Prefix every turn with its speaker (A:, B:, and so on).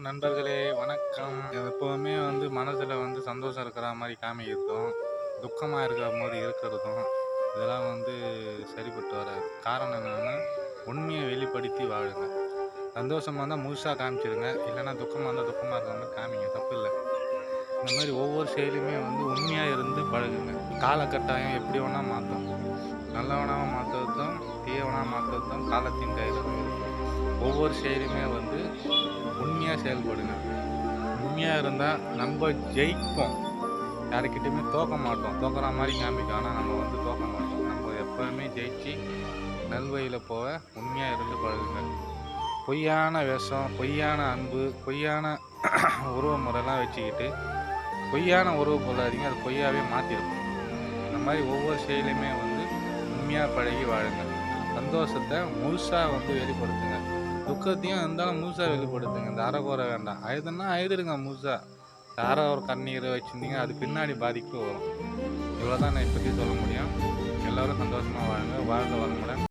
A: நண்பர்களே வணக்கம். எப்போவுமே மனசில் சந்தோஷம் இருக்கிற மாதிரி காமிக்கிறதும், துக்கமாக இருக்கிற மாதிரி இருக்கிறதும் இதெல்லாம் சரிப்பட்டு வராது. காரணம் என்னென்னா, உண்மையை வெளிப்படுத்தி வாழுங்க. சந்தோஷமாக இருந்தால் முழுசாக காமிச்சிடுங்க, இல்லைன்னா துக்கமாக இருந்தால் துக்கமாக இருக்கிற மாதிரி காமிங்க, தப்பு இல்லை. இந்த மாதிரி ஒவ்வொரு செயலுமே உண்மையாக இருந்து பழகுங்க. காலகட்டாயம் எப்படி வேணால் மாற்றும், நல்லவனாக மாற்றுறதும் தீயவனாக மாற்றுறதும் காலத்தின் கையில் இருக்குது. ஒவ்வொரு செயலுமே உண்மையாக செயல்படுங்க. உண்மையாக இருந்தால் நம்ம ஜெயிப்போம், யாருக்கிட்டையுமே தோக்க மாட்டோம். தோக்குற மாதிரி காமிக்கும், ஆனால் நம்ம தோக்க மாட்டோம். நம்ம எப்போவுமே ஜெயிச்சு நல்வழியில் போக உண்மையாக இருந்து பழகுங்க. பொய்யான வேஷம், பொய்யான அன்பு, பொய்யான உறவு முறைலாம் வச்சுக்கிட்டு பொய்யான உறவு கொள்ளாதீங்க, அது பொய்யாவே மாற்றிருக்கும். இந்த மாதிரி ஒவ்வொரு செயலையுமே உண்மையாக பழகி வாழுங்க. சந்தோஷத்தை முழுசாக வெளிப்படுத்துங்க. துக்கத்தையும் இருந்தாலும் முழுசாக வெளிப்படுத்துங்க. இந்த அறகுறை வேண்டாம். அழுதுன்னா அழுதுடுங்க முழுசாக. யாரோ ஒரு கண்ணீரை வச்சுருந்தீங்க, அது பின்னாடி பாதிப்பு வரும். இவ்வளோ தான் நான் இப்போதைக்கு சொல்ல முடியும். எல்லோரும் சந்தோஷமாக வாழுங்க. வாழ்க வளமுடன்.